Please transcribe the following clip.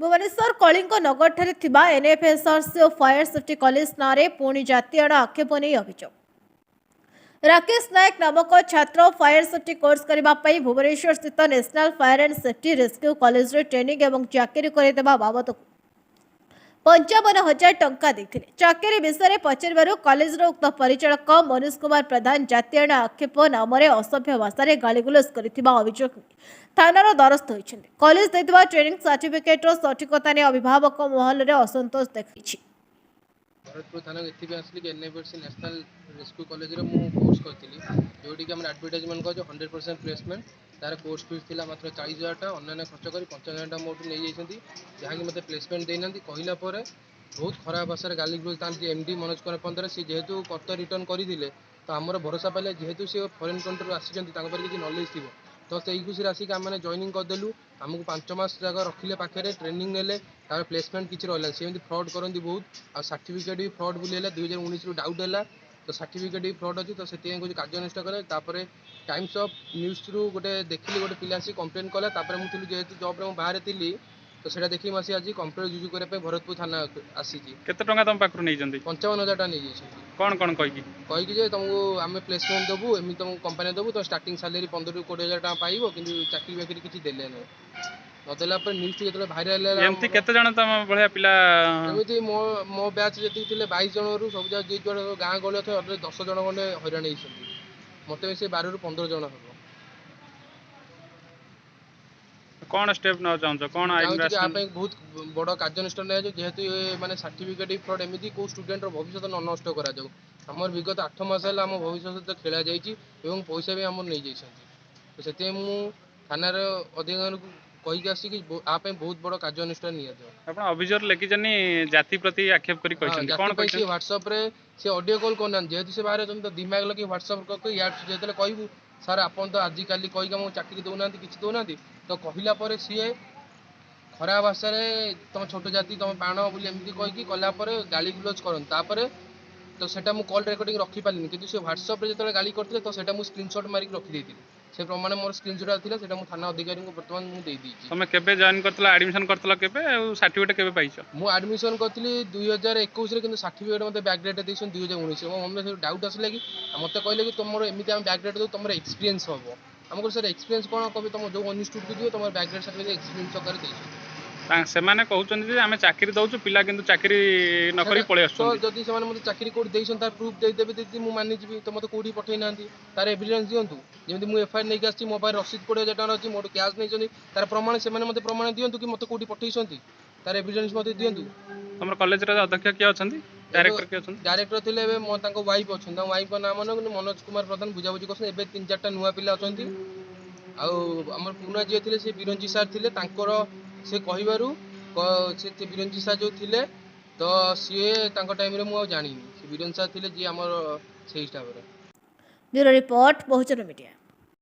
भुवनेश्वर कलिंग नगर एनएफएसआरसी और fire safety college नारे पुणी जातीय आक्षेप नहीं अभियोग राकेश नायक नामक छात्र फायर सेफ्टी कोर्स करने भुवनेश्वर स्थित national fire and safety rescue college रे ट्रेनिंग और चाकरी करदेवा बाबद 55,000 टंका देते चाकरी विषय पचार कॉलेज उक्त परिचालक मनीष कुमार प्रधान जातीय आक्षेप नाम असभ्य भाषा गाड़ीगुलज कर अभियोग थानार द्वारस्थ होती कॉलेज देता ट्रेनिंग सर्टिफिकेट सठिकता ने अभिभावक महल में असंतोष देखी भरतपुर थाना आसली कि एनएफएसआरसी नेशनल रेस्क्यू कॉलेज में कोर्स करी जोटी कि एडवर्टाइजमेंट कर 100% प्लेसमेंट तार कोर्स फीस थी मात्र 40,000 टाँह अन्न खर्च कर 55,000 टाँह मोटू नहीं जाती जहाँकि मतलब प्लेसमेंट देना कहला बहुत खराब भाषा गाली गुलज एमडी मनोज कुमार पंदर सी जेहेतु कर्त रिटर्न करते तो आमर भरोसा पाइले जेहेतु सी फरेन कंट्री आसी किसी नॉलेज थी तो से खुशी आसिक आम जॉइनिंग करदेलु आमको 5 मास जगह रखिले पाखे ट्रेनिंग ने प्लेसमेंट किसी रहा सी फ्रड करती बहुत आ सर्टिफिकेट भी फ्रड बुले 2019 डाउट है तो सर्टिफिकेट भी फ्रड अच्छी तो से कार्यानुष्ठान कले टाइम्स ऑफ न्यूज रु गोटे देखिली गोटे पिला कंप्लेन कला मुझे जेहेतु जब बाहर थी तो सेटा देखिए मैं आज कंप्लेन रुजु करने भरतपुर थाना आसी केते टंका तुम पाखु नहीं 55,000 टाँह नहीं कौन कहीकि जे तुमको आम प्लेसमेंट देवु एम तुमको कंपनी देवु तो स्टार्टिंग सैलरी 15,000 ରୁ 20,000 टाँह पाइब कि चाकरी बाकरी किसी देले नदेला न्यूज जो भाइराल एमती केते जण तम भलिया पिला एमती मो बैच जी थे 22 जन रु सब जी जो गाँ गहली अच्छे 10 जन खंडे हईराण होती मत से 12 ରୁ 15 जन हम कौन स्टेप न चाहछ कौन बहुत बड़ कार्यानुष्ठान जेहेतु माने सर्टिफिकेट फ्रड एमती को स्टूडेंट भविष्य न नष्ट करा आमर विगत 8 मास है आम भविष्य खेला जाइए पैसा भी आम नहीं तो से थानार अधिकारी कहीकि आसिक बहुत बड़ कार्यानुष्ठान निया अभियोग लिखिछनी जाति प्रति आक्षेप करी कहछन कोन पैसे व्हाट्सएप रे से ऑडियो कॉल करना जेहेतु से बाहर तो दिमाग लगे व्हाट्सएप करके यार जेतले कहबू सर आपन तो आजिकल कहीकि आम चाकरी दौना किसी दौना तो कहला सी खराब भाषा तुम छोट जाति तुम बाण बोली एमती कहीकि कलापर गाली गुलज करन तो सेटा मु कॉल रिकॉर्डिंग रखी पारिनी किंतु से व्हाट्सएप रे जतले गाली करथिले तो सेटा मु स्क्रीनशॉट मारिक रखी देथिली से प्रमाण मोर स्क्रीनशॉट थिला सेटा मु थाना अधिकारी को वर्तमान मु दे दीची तुम केबे जॉइन करतला एडमिशन करतला केबे सर्टिफिकेट केबे पाइछ मु एडमिशन करथिली 2021 रे किंतु सर्टिफिकेट मते बैकडेट देछन 2019 रे मो मन में डाउट आसले कि मते कहले कि तुमरो एमिति हम बैकडेट दो तुमरो एक्सपीरियंस होबो हमको सर एक्सपीरियंस कोन कबे तुम जो इंस्टीट्यूट को दियो तुमरो बैकडेट सर्टिफिकेट एक्सपीरियंस कर देछन सेमाने कहउछन जे हमें चाकरी दउछु पिला किंतु चाकरी न करी पळे आछन तो जदी सेमाने मते चाकरी कोड देछन तार प्रूफ दे देबे देती मु मानि जिबी तो मते कोडी पठै नांती तार एविडेंस दियंतु जेमति मु एफआईआर नै आछि मोबाइल रसीद 20,000 टाका अछि मोर कैश नै जनी तार प्रमाण सेमाने मते प्रमाण दियंतु कि मते कोडी पठैसंती तार एविडेंस मते दियंतु हमर कॉलेज रे अध्यक्ष के अछंती डायरेक्टर के अछंती डायरेक्टर थिले एबे मो तांको वाइफ अछन ता वाइफ को नाम मनोज कुमार प्रधान बुझाबुझी करछन एबे 3-4टा नुवा पिला अछंती आ हमर पुना जे थिले से बिरंजी सर थिले तांकर से कहिबारु से बिरंजी साह जो थिले तो सी टाइम रे मु जानी से बिरंजी साह थिले जी हमर सेही स्टाफ रे ब्यूरो रिपोर्ट बहुजन मीडिया।